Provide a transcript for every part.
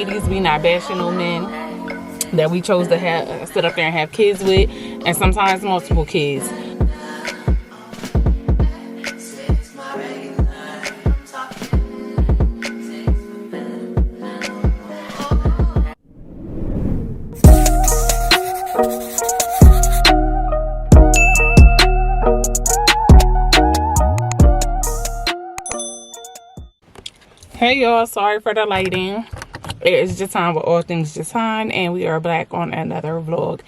Ladies, we not bashing no men that we chose to have sit up there and have kids with, and sometimes multiple kids. Hey y'all, sorry for the lighting. It is Jatan with All Things Jatan, and we are back on another vlog.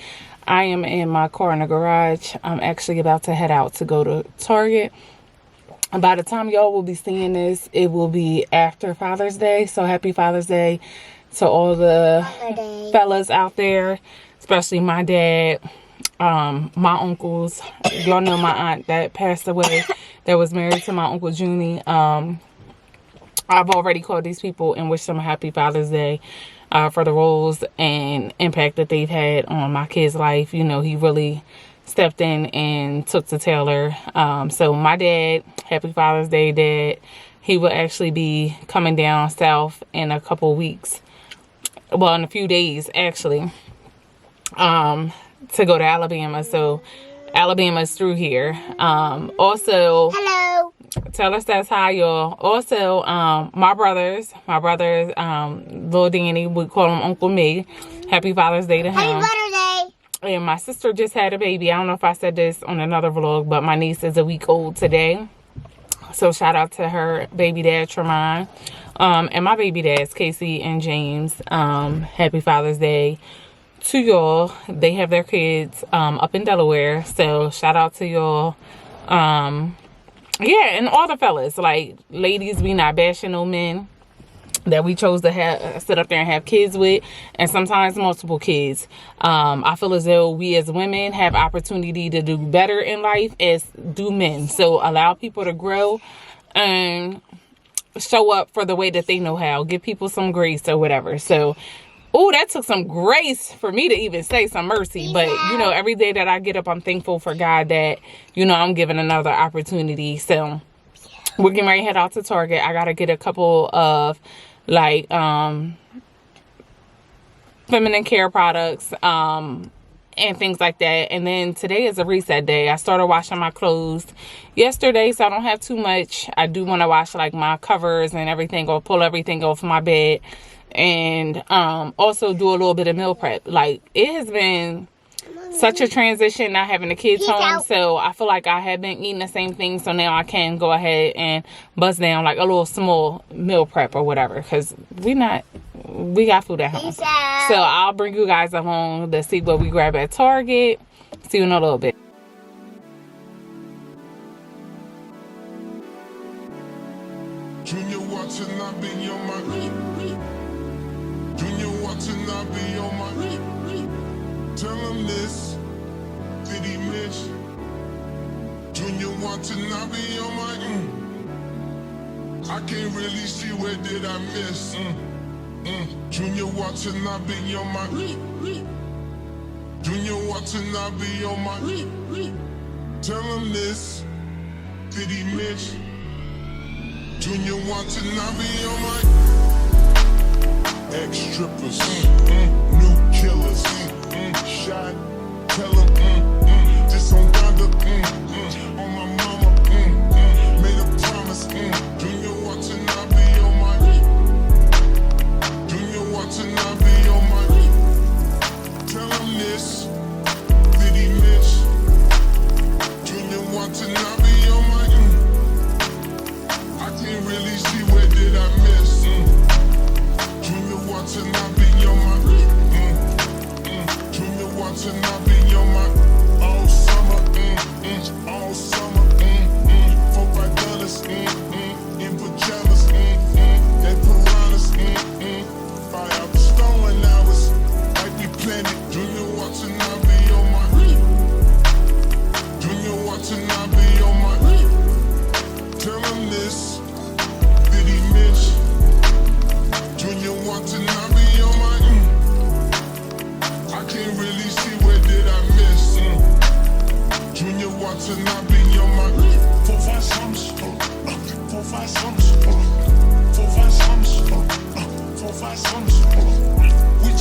I am in my car in the garage. I'm actually about to head out to go to Target. By the time y'all will be seeing this, it will be after Father's Day. So happy Father's Day to all the fellas out there, especially my dad, my uncles. Y'all know my aunt that passed away, that was married to my Uncle Junie. I've already called these people and wished them a happy Father's Day for the roles and impact that they've had on my kid's life. You know, he really stepped in and took to Taylor. So my dad, happy Father's Day, Dad. He will actually be coming down south in a couple weeks. Well, in a few days, actually, to go to Alabama. So Alabama's through here. Also, hello. Tell us that's hi, y'all. Also, my brothers, Lil Danny, we call him Uncle Me. Happy Father's Day to him. Happy Father's Day. And my sister just had a baby. I don't know if I said this on another vlog, but my niece is a week old today. So shout out to her baby dad, Tremont. And my baby dads, Casey and James. Happy Father's Day to y'all. They have their kids up in Delaware. So shout out to y'all. Yeah, and all the fellas, like, ladies, we not bashing no men that we chose to have sit up there and have kids with, and sometimes multiple kids. I feel as though we as women have opportunity to do better in life as do men. So allow people to grow and show up for the way that they know how. Give people some grace or whatever. So, oh, that took some grace for me to even say some mercy. But, you know, every day that I get up, I'm thankful for God that, you know, I'm given another opportunity. So we're getting ready to head out to Target. I got to get a couple of, like, feminine care products and things like that. And then today is a reset day. I started washing my clothes yesterday, so I don't have too much. I do want to wash, like, my covers and everything, or pull everything off my bed. And also do a little bit of meal prep. Like, it has been such a transition not having the kids home. So I feel like I have been eating the same thing. So now I can go ahead and bust down like a little small meal prep or whatever. Because we got food at home. So I'll bring you guys along to see what we grab at Target. See you in a little bit. Junior watching, I be on my Junior watching, I be on my Tell him this, did he miss? Junior watching, I be on my I can't really see where did I miss. Junior watching, I be on my Junior watching, I be on my Tell him this, did he miss? Junior watching, I be on my ex-strippers, new killers, shot, tell them, just on Donda, on my mama, made a promise, Junior watching, I be on my, Junior watching, I be on my, tell him this, did he miss? Junior watching, I be on my, I can't really see where did I miss. Junior watching, I be on my Junior watching, I be on my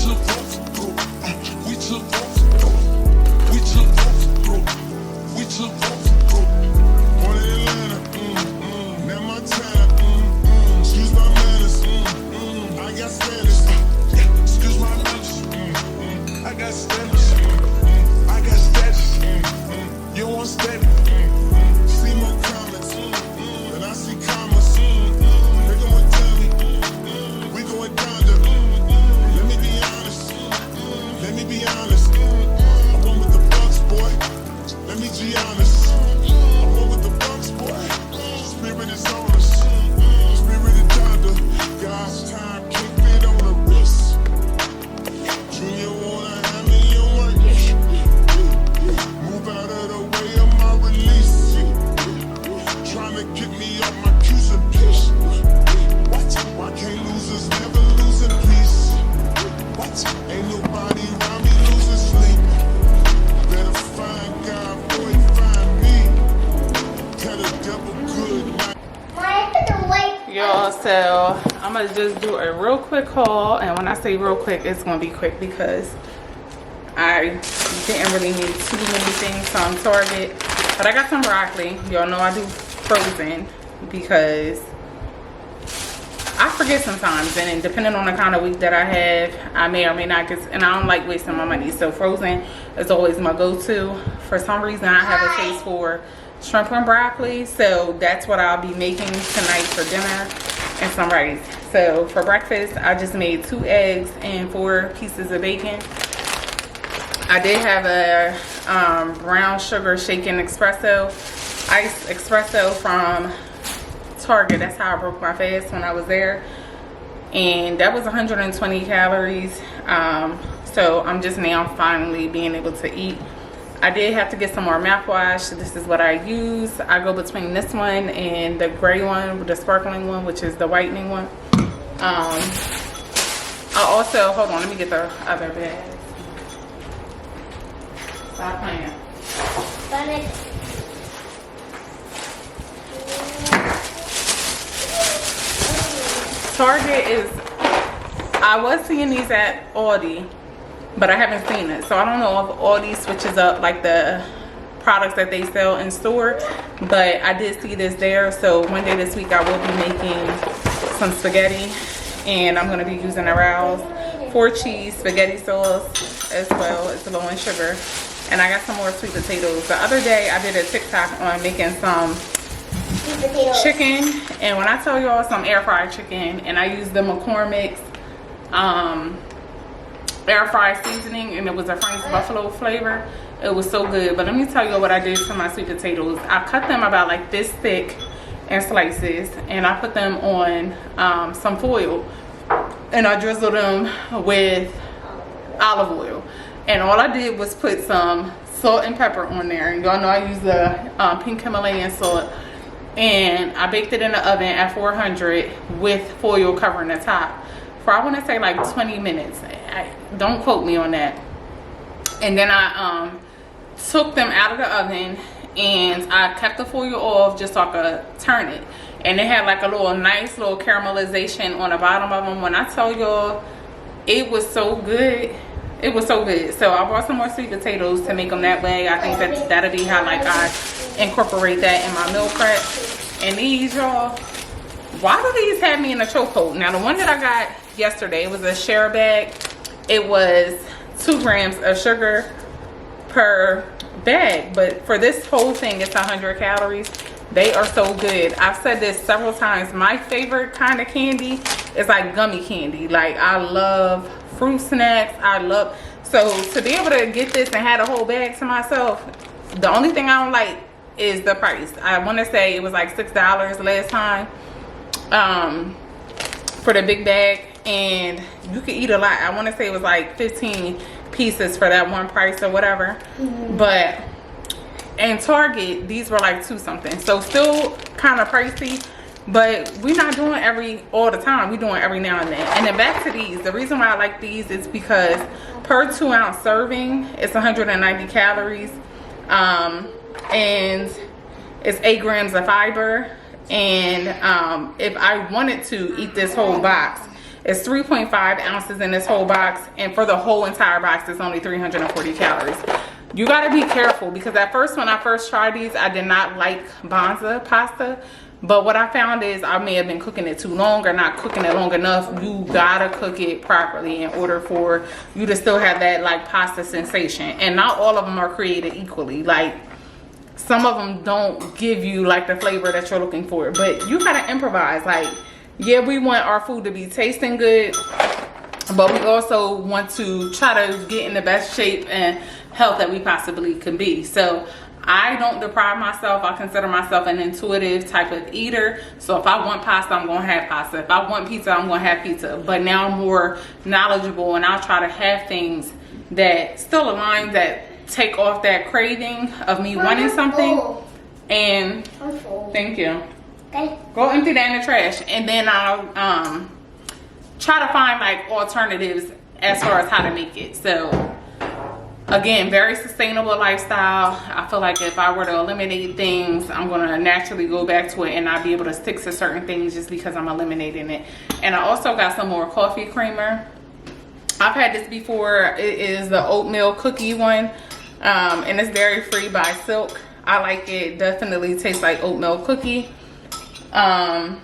took off, we took off, we took off, we took off, on Atlanta, now my time, excuse my manners, I got status, excuse my manners, I got status, I got status, you want status, see more comments, and I see commas, they going tell me, we going down to, let me be honest, let me be honest, I went with the Bucks, boy, let me be honest, I went with the Bucks, boy, spirit is on us, spirit is Donda, God's time, keep it on the wrist, Junior wanna have me on my ish, move out of the way of my release, trying to get me off my cues and piss, why can't losers never lose in peace, ain't nobody around me losing sleep, better find God, boy, find me, tell the devil good night. Y'all, so I'm gonna just do a real quick haul, and when I say real quick, it's gonna be quick because I didn't really need too many things from Target, but I got some broccoli. Y'all know I do frozen because I forget sometimes, and then depending on the kind of week that I have, I may or may not get, and I don't like wasting my money, so frozen is always my go-to. For some reason, I have a taste for shrimp and broccoli, so that's what I'll be making tonight for dinner, and some rice. So for breakfast, I just made 2 eggs and 4 pieces of bacon. I did have a brown sugar shaken espresso, iced espresso from Target. That's how I broke my fast when I was there, and that was 120 calories. So I'm just now finally being able to eat. I did have to get some more mouthwash. This is what I use. I go between this one and the gray one, the sparkling one, which is the whitening one. I also, hold on, let me get the other bag. Stop playing. Target is, I was seeing these at Aldi, but I haven't seen it, so I don't know if Aldi switches up like the products that they sell in store, but I did see this there. So one day this week I will be making some spaghetti, and I'm going to be using a Rouse 4-cheese spaghetti sauce as well. It's low in sugar, and I got some more sweet potatoes. The other day I did a TikTok on making some chicken, and when I tell y'all, some air fried chicken, and I used the McCormick's air fried seasoning, and it was a Frank's buffalo flavor. It was so good. But let me tell you what I did to my sweet potatoes. I cut them about like this thick in slices, and I put them on some foil, and I drizzled them with olive oil, and all I did was put some salt and pepper on there, and y'all know I use the pink Himalayan salt, and I baked it in the oven at 400 with foil covering the top for, I want to say, like 20 minutes. Don't quote me on that. And then I took them out of the oven, and I kept the foil off just so I could turn it, and it had like a little nice little caramelization on the bottom of them. When I tell y'all, it was so good. It was so good. So I bought some more sweet potatoes to make them that way. I think that that'll be how like I incorporate that in my meal prep. And these, y'all, why do these have me in a chokehold? Now the one that I got yesterday, it was a share bag. It was 2 grams of sugar per bag, but for this whole thing it's 100 calories. They are so good. I've said this several times. My favorite kind of candy is like gummy candy. Like, I love fruit snacks. I love, so to be able to get this and have a whole bag to myself, the only thing I don't like is the price. I want to say it was like $6 last time for the big bag, and you could eat a lot. I want to say it was like 15 pieces for that one price or whatever. But in Target, these were like 2 something, so still kind of pricey, but we're not doing all the time. We're doing every now and then. And then back to these, the reason why I like these is because per 2-ounce serving it's 190 calories, and it's 8 grams of fiber. And if I wanted to eat this whole box, It's 3.5 ounces in this whole box, and for the whole entire box it's only 340 calories. You got to be careful, because at first, when I first tried these, I did not like Banza pasta. But what I found is I may have been cooking it too long or not cooking it long enough. You gotta cook it properly in order for you to still have that like pasta sensation. And not all of them are created equally. Like, some of them don't give you like the flavor that you're looking for. But you gotta improvise. Like, yeah, we want our food to be tasting good, but we also want to try to get in the best shape and health that we possibly can be. So I don't deprive myself. I consider myself an intuitive type of eater. So if I want pasta, I'm gonna have pasta. If I want pizza, I'm gonna have pizza. But now I'm more knowledgeable, and I'll try to have things that still align, that take off that craving of me wanting something. And thank you. Okay. Go empty that in the trash, and then I'll try to find like alternatives as far as how to make it. So again, very sustainable lifestyle. I feel like if I were to eliminate things, I'm gonna naturally go back to it and not be able to stick to certain things just because I'm eliminating it. And I also got some more coffee creamer. I've had this before. It is the oatmeal cookie one, and it's dairy free by Silk. I like it. Definitely tastes like oatmeal cookie. And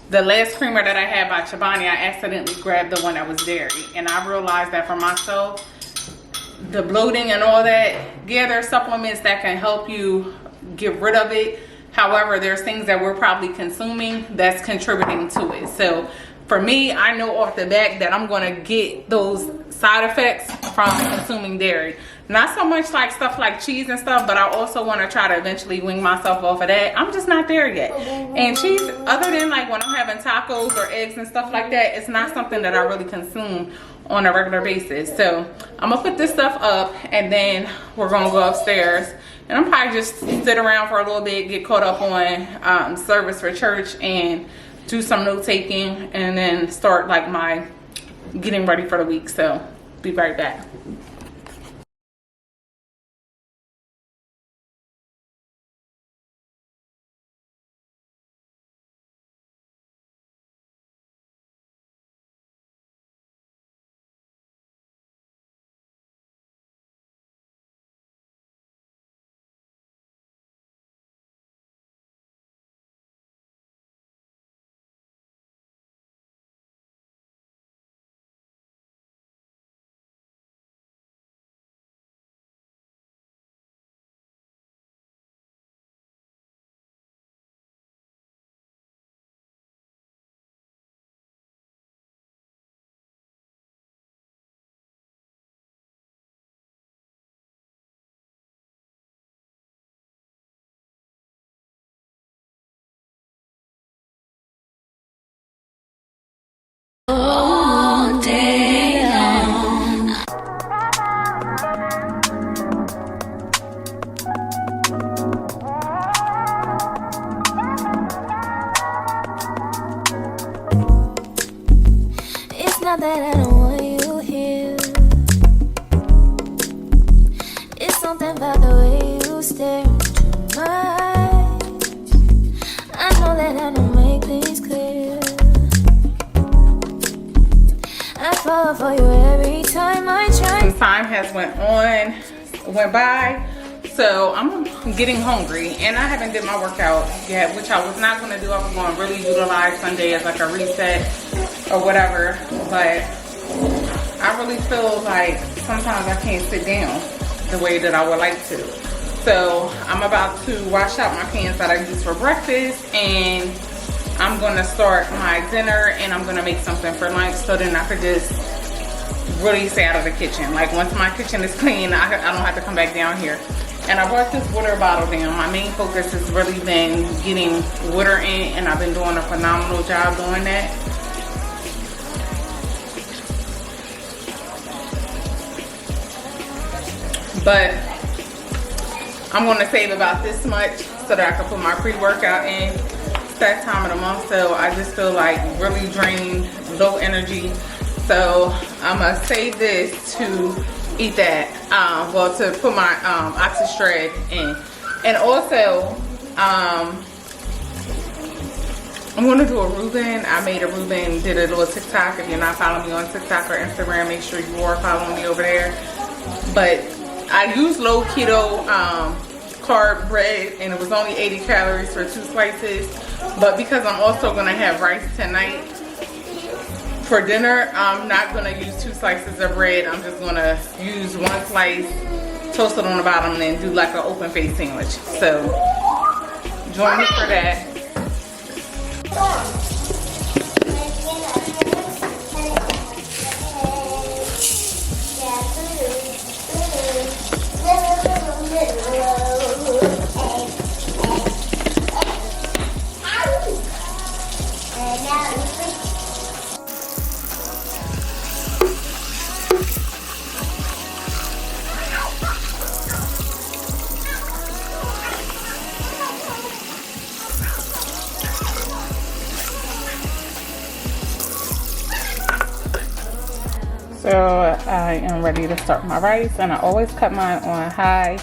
the last creamer that I had by Chobani, I accidentally grabbed the one that was dairy, and I realized that for myself, the bloating and all that, yeah, there's supplements that can help you get rid of it. However, there's things that we're probably consuming that's contributing to it. So for me, I know off the bat that I'm gonna get those side effects from consuming dairy. Not so much like stuff like cheese and stuff, but I also want to try to eventually wing myself off of that. I'm just not there yet. And cheese, other than like when I'm having tacos or eggs and stuff like that, it's not something that I really consume on a regular basis. So I'm gonna put this stuff up, and then we're gonna go upstairs, and I'm probably just sit around for a little bit, get caught up on service for church, and do some note taking, and then start like my getting ready for the week. So be right back. All day long. It's not that I don't want you here. It's something about the way you stare into my eyes. I know that I don't make things clear. I fall for you every time I try. Some time has went by, so I'm getting hungry, and I haven't did my workout yet, which I was not going to do. I was going to really utilize Sunday as like a reset or whatever, but I really feel like sometimes I can't sit down the way that I would like to. So I'm about to wash out my pans that I use for breakfast, and I'm gonna start my dinner, and I'm gonna make something for lunch, so then I could just really stay out of the kitchen. Like, once my kitchen is clean, I don't have to come back down here. And I brought this water bottle down. My main focus has really been getting water in, and I've been doing a phenomenal job doing that. But I'm gonna save about this much so that I can put my pre-workout in. That time of the month, so I just feel like really drained, low energy. So I'm gonna save this to eat that. Well, to put my OxyStred in, and also I'm gonna do a Reuben. I made a Reuben, did a little TikTok. If you're not following me on TikTok or Instagram, make sure you are following me over there. But I used low keto carb bread, and it was only 80 calories for 2 slices. But because I'm also gonna have rice tonight for dinner, I'm not gonna use 2 slices of bread. I'm just gonna use 1 slice, toast it on the bottom, and then do like an open face sandwich. So join me for that. So I am ready to start my rice, and I always cut mine on high,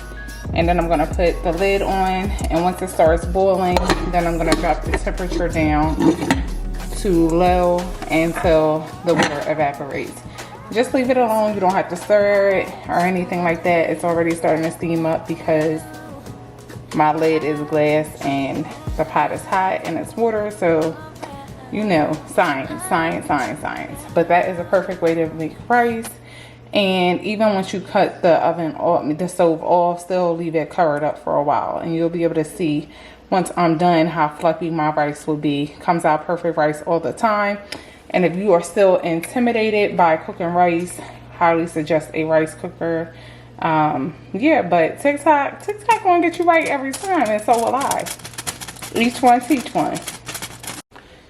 and then I'm gonna put the lid on, and once it starts boiling, then I'm gonna drop the temperature down to low until the water evaporates. Just leave it alone. You don't have to stir it or anything like that. It's already starting to steam up because my lid is glass and the pot is hot and it's water, so you know, science. But that is a perfect way to make rice. And even once you cut the oven off, the stove off, still leave it covered up for a while, and you'll be able to see once I'm done how fluffy my rice will be. Comes out perfect rice all the time. And if you are still intimidated by cooking rice, highly suggest a rice cooker. Yeah, but TikTok gonna get you right every time, and so will I. Each one teach one.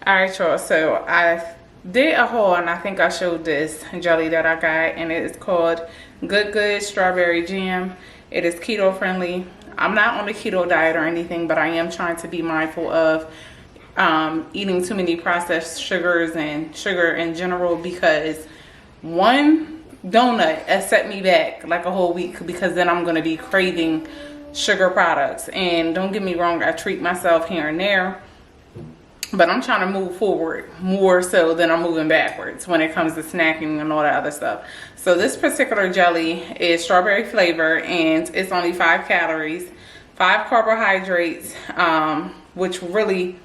Alright, y'all, so I did a haul, and I think I showed this jelly that I got, and it is called Good Strawberry Jam. It is keto friendly. I'm not on a keto diet or anything, but I am trying to be mindful of eating too many processed sugars and sugar in general, because one donut has set me back like a whole week, because then I'm going to be craving sugar products. And don't get me wrong, I treat myself here and there, but I'm trying to move forward more so than I'm moving backwards when it comes to snacking and all that other stuff. So this particular jelly is strawberry flavor, and it's only 5 calories, 5 carbohydrates, which really,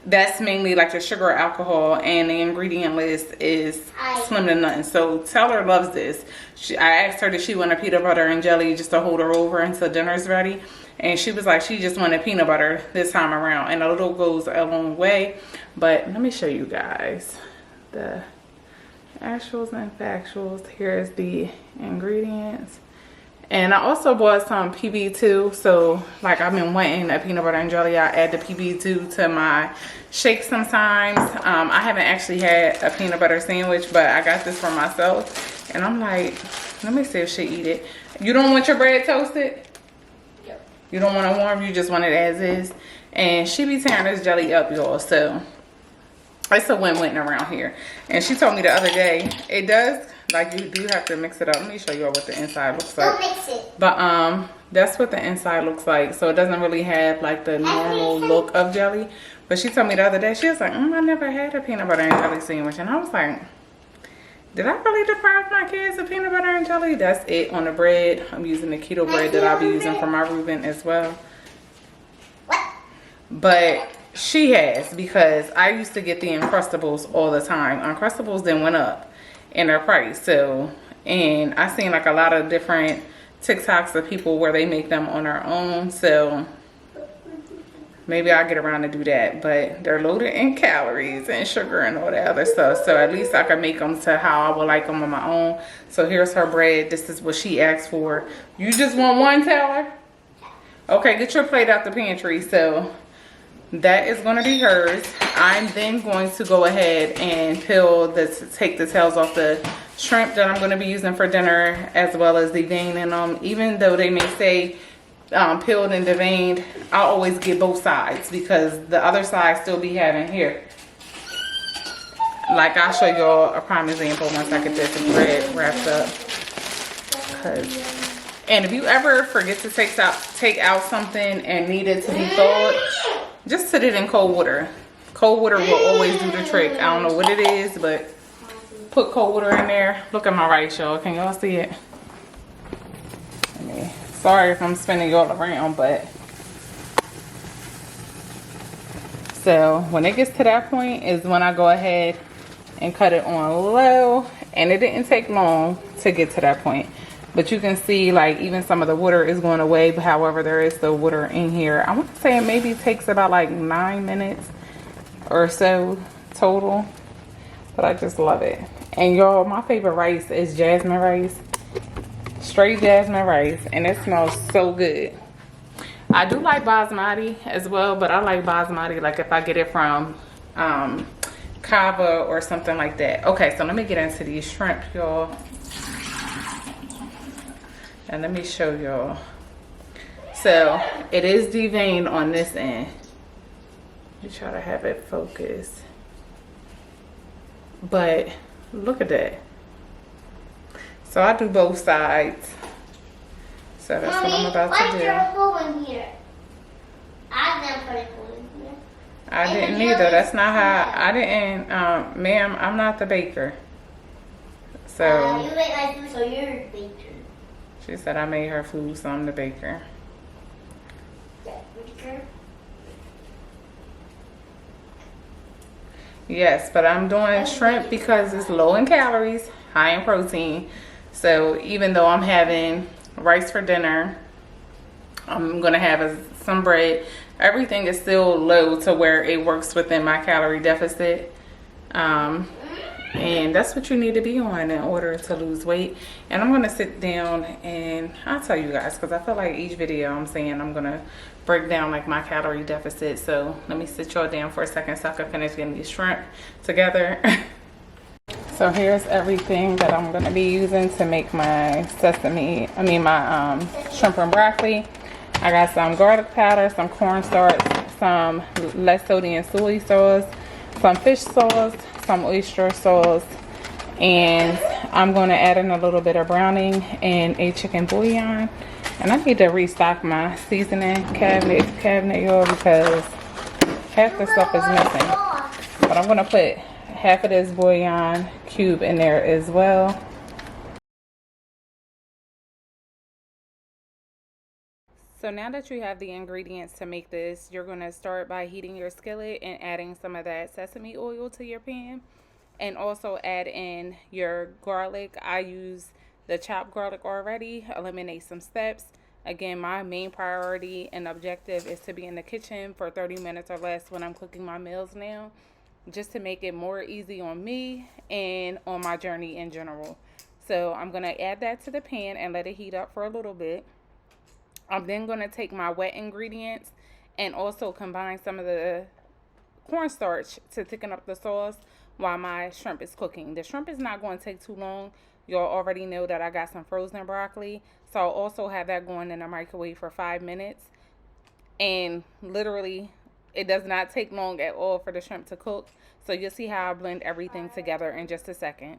that's mainly like the sugar or alcohol, and the ingredient list is slim to nothing. So Taylor loves this. I asked her, did she want a peanut butter and jelly just to hold her over until dinner's ready? And she was like, she just wanted peanut butter this time around. And a little goes a long way. But let me show you guys the actuals and factuals. Here's the ingredients. And I also bought some PB2. So like, I've been wanting a peanut butter and jelly. I add the PB2 to my shake sometimes. I haven't actually had a peanut butter sandwich, but I got this for myself. And I'm like, let me see if she eat it. You don't want your bread toasted? You don't want it warm, you just want it as is. And she be tearing this jelly up, y'all. So it's a win-win around here. And she told me the other day, it does, like, you do have to mix it up. Let me show you all what the inside looks like. Don't mix it. But that's what the inside looks like. So it doesn't really have like the normal look of jelly. But she told me the other day, she was like, I never had a peanut butter and jelly sandwich. And I was like, did I really deprive my kids of peanut butter and jelly? That's it on the bread. I'm using the keto bread that I'll be using for my Reuben as well. But she has, because I used to get the Uncrustables all the time. Uncrustables then went up in their price. So, and I seen like a lot of different TikToks of people where they make them on their own. So maybe I'll get around to do that, but they're loaded in calories and sugar and all that other stuff. So at least I can make them to how I would like them on my own. So here's her bread. This is what she asked for. You just want one, Taylor? Okay, get your plate out the pantry. So that is going to be hers. I'm then going to go ahead and take the tails off the shrimp that I'm going to be using for dinner, as well as deveined in them. Even though they may say peeled and deveined, I always get both sides, because the other side still be having here. Like, I'll show y'all a prime example once I get this bread wrapped up. And if you ever forget to take out something and need it to be thawed, just put it in cold water Cold water will always do the trick. I don't know what it is, but put cold water in there. Look at my rice, y'all. Can y'all see it? Sorry if I'm spinning y'all around, but so when it gets to that point is when I go ahead and cut it on low, and it didn't take long to get to that point. But you can see like even some of the water is going away, but however there is still water in here. I want to say it maybe takes about like 9 minutes or so total, but I just love it. And y'all, my favorite rice is jasmine rice. Straight jasmine rice, and it smells so good. I do like basmati as well, but I like basmati like if I get it from Kava or something like that. Okay, so let me get into these shrimp, y'all, and let me show y'all. So it is deveined on this end. You try to have it focus, but look at that. So I do both sides. So that's what I'm about to do. Why is there a hole in here? I didn't put a hole in here. I didn't either. That's not how I didn't. Ma'am, I'm not the baker. So You make my food, so you're the baker. she said I made her food, so I'm the baker. Yeah, baker. Yes, but I'm doing shrimp because it's low in calories, high in protein. So even though I'm having rice for dinner, I'm gonna have some bread. Everything is still low to where it works within my calorie deficit. And that's what you need to be on in order to lose weight. And I'm gonna sit down and I'll tell you guys, because I feel like each video I'm saying I'm gonna break down like my calorie deficit. So let me sit y'all down for a second so I can finish getting these shrimp together. So here's everything that I'm gonna be using to make my my shrimp and broccoli. I got some garlic powder, some cornstarch, some less sodium soy sauce, some fish sauce, some oyster sauce, and I'm gonna add in a little bit of browning and a chicken bouillon. And I need to restock my seasoning cabinet, y'all, because half the stuff is missing. But I'm gonna put half of this bouillon cube in there as well. So now that you have the ingredients to make this, you're going to start by heating your skillet and adding some of that sesame oil to your pan, and also add in your garlic. I use the chopped garlic already. Eliminate some steps. Again, my main priority and objective is to be in the kitchen for 30 minutes or less when I'm cooking my meals now, just to make it more easy on me and on my journey in general. So I'm going to add that to the pan and let it heat up for a little bit. I'm then going to take my wet ingredients and also combine some of the cornstarch to thicken up the sauce while my shrimp is cooking. The shrimp is not going to take too long. Y'all already know that I got some frozen broccoli, so I'll also have that going in the microwave for 5 minutes. And literally, it does not take long at all for the shrimp to cook. So you'll see how I blend everything together in just a second.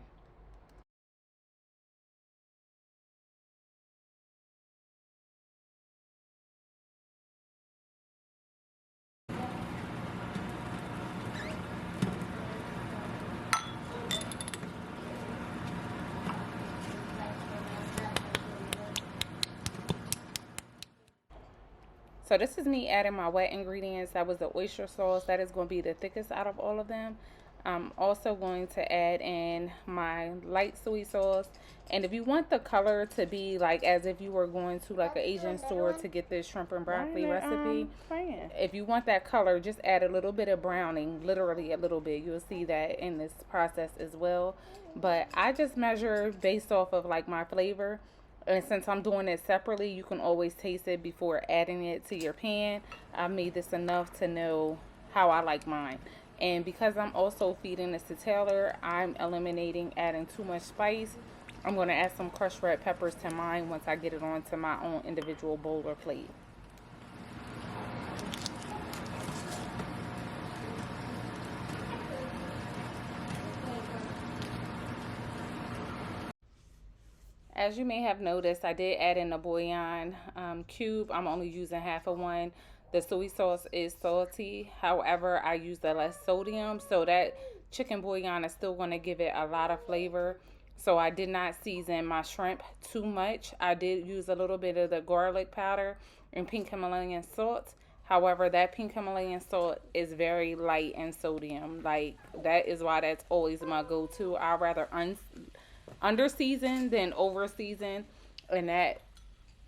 So this is me adding my wet ingredients. That was the oyster sauce. That is going to be the thickest out of all of them. I'm also going to add in my light soy sauce. And if you want the color to be like as if you were going to like an Asian store to get this shrimp and broccoli recipe, if you want that color, just add a little bit of browning, literally a little bit. You'll see that in this process as well. But I just measure based off of like my flavor. And since I'm doing it separately, you can always taste it before adding it to your pan. I made this enough to know how I like mine. And because I'm also feeding this to Taylor, I'm eliminating adding too much spice. I'm going to add some crushed red peppers to mine once I get it onto my own individual bowl or plate. As you may have noticed, I did add in a bouillon cube. I'm only using half of one. The soy sauce is salty. However, I use the less sodium, so that chicken bouillon is still going to give it a lot of flavor. So I did not season my shrimp too much. I did use a little bit of the garlic powder and pink Himalayan salt. However, that pink Himalayan salt is very light in sodium. Like, that is why that's always my go-to. I'd rather under-season than over-season. And that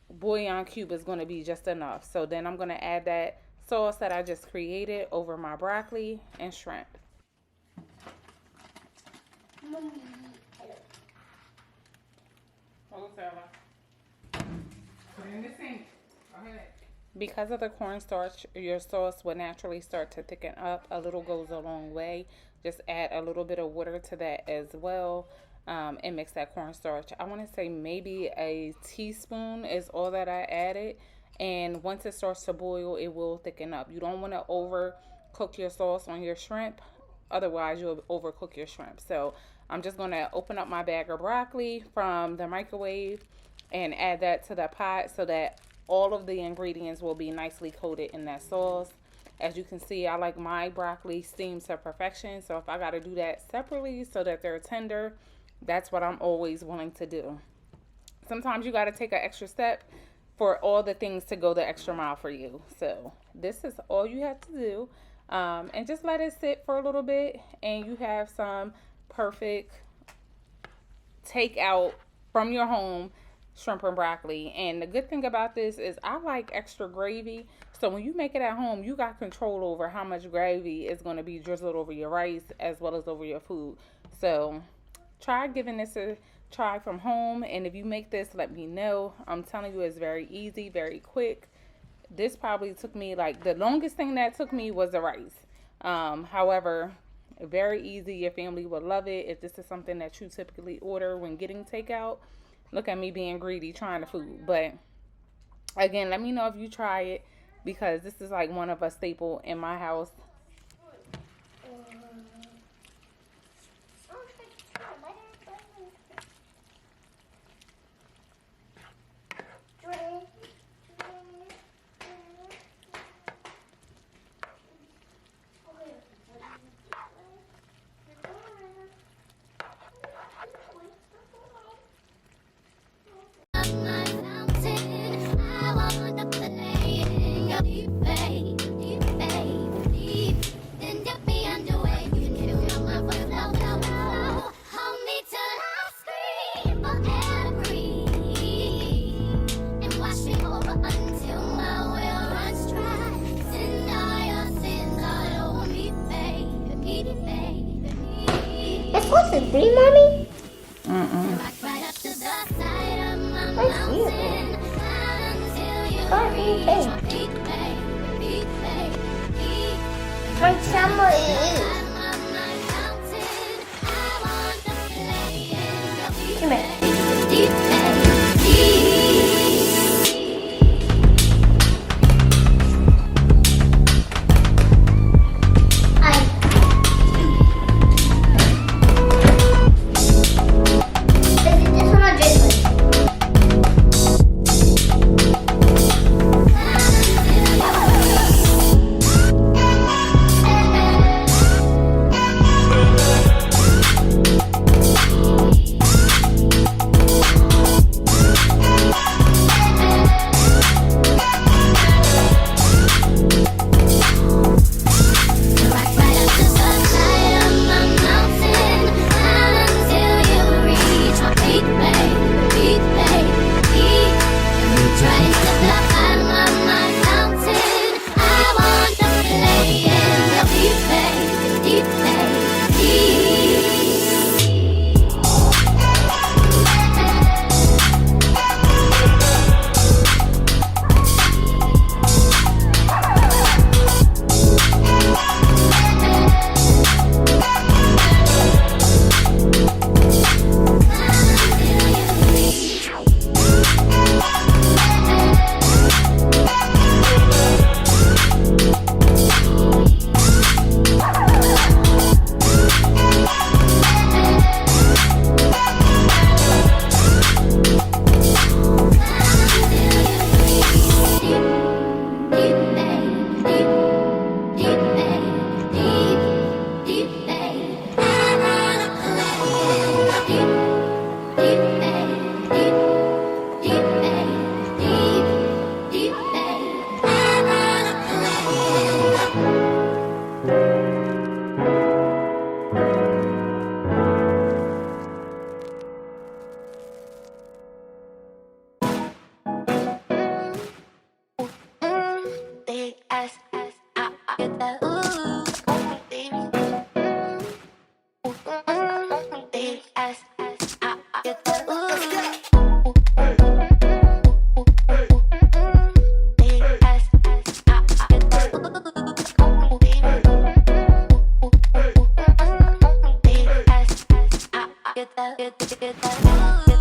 bouillon cube is going to be just enough. So then I'm going to add that sauce that I just created over my broccoli and shrimp. Put it in the sink. Go ahead. Because of the cornstarch, your sauce will naturally start to thicken up. A little goes a long way. Just add a little bit of water to that as well, and mix that cornstarch. I want to say maybe a teaspoon is all that I added. And once it starts to boil, it will thicken up. You don't want to overcook your sauce on your shrimp. Otherwise, you'll overcook your shrimp. So I'm just going to open up my bag of broccoli from the microwave and add that to the pot so that all of the ingredients will be nicely coated in that sauce. As you can see, I like my broccoli steamed to perfection. So if I got to do that separately so that they're tender, that's what I'm always willing to do. Sometimes you got to take an extra step for all the things to go the extra mile for you. So this is all you have to do. And just let it sit for a little bit, and you have some perfect takeout from your home shrimp and broccoli. And the good thing about this is I like extra gravy. So when you make it at home, you got control over how much gravy is going to be drizzled over your rice as well as over your food. So try giving this a try from home. And if you make this, let me know. I'm telling you, it's very easy, very quick. This probably took me, like, the longest thing that took me was the rice. However, very easy. Your family will love it. If this is something that you typically order when getting takeout, look at me being greedy trying the food. But again, let me know if you try it, because this is like one of a staple in my house. It's supposed to be, Mommy? That's beautiful. Cartoon My summer is. Come here. Get that, get that, get that.